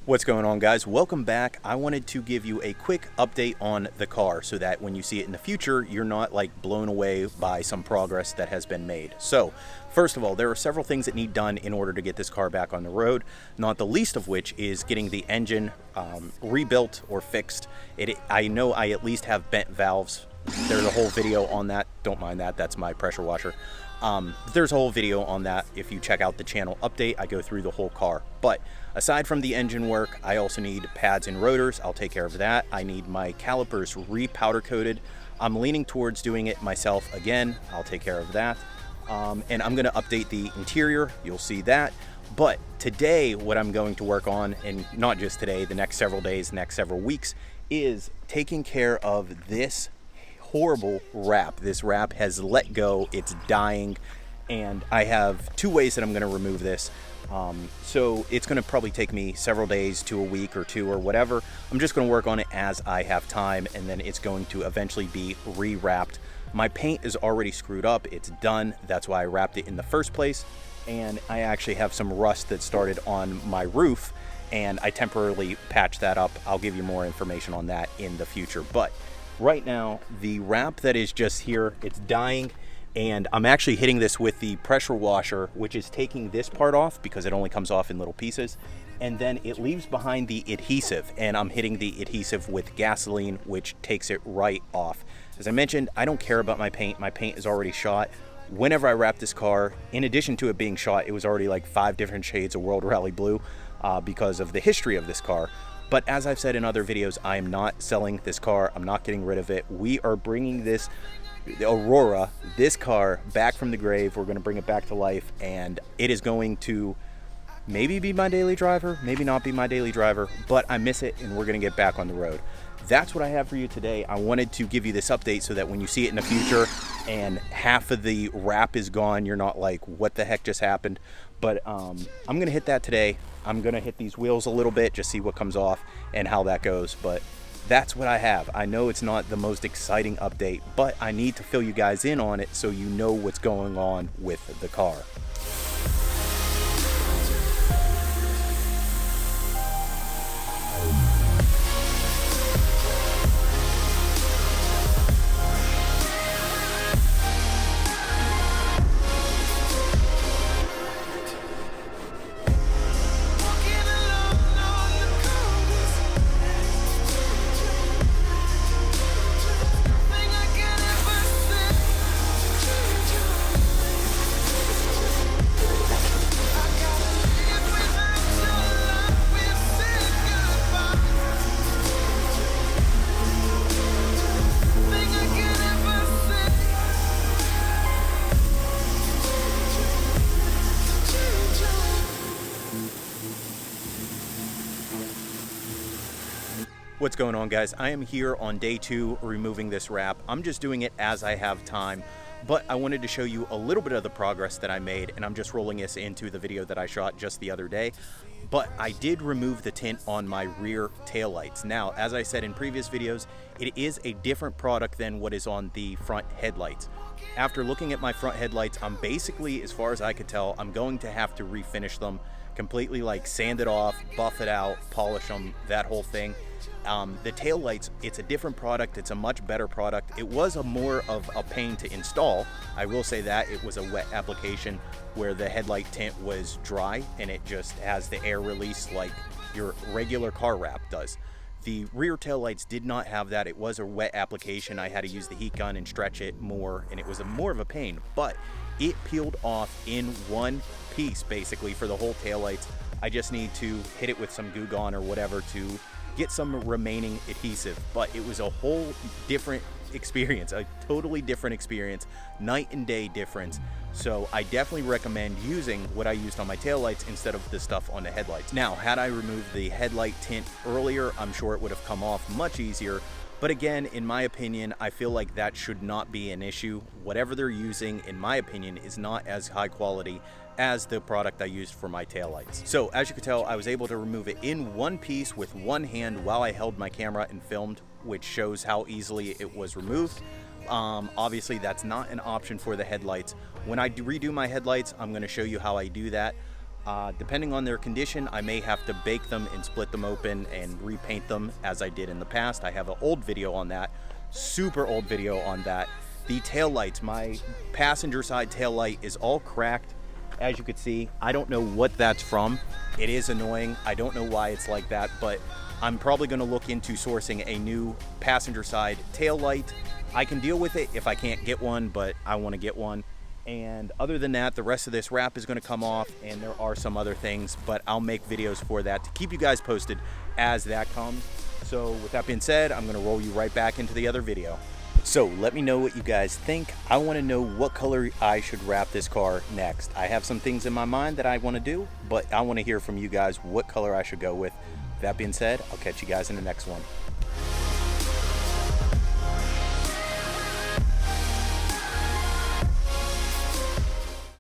What's going on, guys? Welcome back. I wanted to give you a quick update on the car so that when you see it in the future, you're not like blown away by some progress that has been made. So first of all, there are several things that need done in order to get this car back on the road, not the least of which is getting the engine rebuilt or fixed. I know I at least have bent valves. There's a whole video on that. Don't mind that. That's my pressure washer. There's a whole video on that. If you check out the channel update, I go through the whole car. But aside from the engine work, I also need pads and rotors. I'll take care of that. I need my calipers re-powder coated. I'm leaning towards doing it myself again. I'll take care of that. And I'm going to update the interior. You'll see that. But today, what I'm going to work on, and not just today, the next several days, next several weeks, is taking care of this horrible wrap. This wrap has let go. It's dying, and I have two ways that I'm going to remove this. So it's going to probably take me several days to a week or two or whatever. I'm just going to work on it as I have time, and then it's going to eventually be re-wrapped. My paint is already screwed up. It's done. That's why I wrapped it in the first place. And I actually have some rust that started on my roof, and I temporarily patched that up. I'll give you more information on that in the future. But right now, the wrap that is just here, it's dying, and I'm actually hitting this with the pressure washer, which is taking this part off because it only comes off in little pieces, and then it leaves behind the adhesive, and I'm hitting the adhesive with gasoline, which takes it right off. As I mentioned, I don't care about my paint. My paint is already shot. Whenever I wrap this car, in addition to it being shot, it was already like 5 different shades of World Rally Blue because of the history of this car. But as I've said in other videos, I am not selling this car. I'm not getting rid of it. We are bringing this Aurora, this car, back from the grave. We're going to bring it back to life, and it is going to maybe be my daily driver, maybe not be my daily driver, but I miss it, and we're going to get back on the road. That's what I have for you today. I wanted to give you this update so that when you see it in the future and half of the wrap is gone, you're not like, what the heck just happened? But I'm going to hit that today. I'm going to hit these wheels a little bit, just see what comes off and how that goes. But that's what I have. I know it's not the most exciting update, but I need to fill you guys in on it so you know what's going on with the car. What's going on, guys? I am here on day 2 removing this wrap. I'm just doing it as I have time, but I wanted to show you a little bit of the progress that I made, and I'm just rolling this into the video that I shot just the other day. But I did remove the tint on my rear taillights. Now, as I said in previous videos, it is a different product than what is on the front headlights. After looking at my front headlights, I'm basically, as far as I could tell, I'm going to have to refinish them completely, like sand it off, buff it out, polish them, that whole thing. The tail lights, it's a different product. It's a much better product. It was more of a pain to install. I will say that it was a wet application where the headlight tint was dry and it just has the air release like your regular car wrap does. The rear tail lights did not have that. It was a wet application. I had to use the heat gun and stretch it more, and it was more of a pain, but it peeled off in one piece basically for the whole tail lights. I just need to hit it with some Goo Gone or whatever to get some remaining adhesive, but it was a whole different experience, a totally different experience, night and day difference. So I definitely recommend using what I used on my taillights instead of the stuff on the headlights. Now, had I removed the headlight tint earlier, I'm sure it would have come off much easier. But again, in my opinion, I feel like that should not be an issue. Whatever they're using, in my opinion, is not as high quality as the product I used for my taillights. So as you can tell, I was able to remove it in one piece with one hand while I held my camera and filmed, which shows how easily it was removed. Obviously, that's not an option for the headlights. When I redo my headlights, I'm going to show you how I do that. Depending on their condition, I may have to bake them and split them open and repaint them as I did in the past. I have an old video on that, super old video on that. The tail lights, my passenger side tail light is all cracked. As you can see, I don't know what that's from. It is annoying. I don't know why it's like that, but I'm probably going to look into sourcing a new passenger side tail light. I can deal with it if I can't get one, but I want to get one. And other than that, the rest of this wrap is going to come off, and there are some other things, but I'll make videos for that to keep you guys posted as that comes. So with that being said, I'm going to roll you right back into the other video. So let me know what you guys think. I want to know what color I should wrap this car next. I have some things in my mind that I want to do, but I want to hear from you guys what color I should go with. That being said, I'll catch you guys in the next one.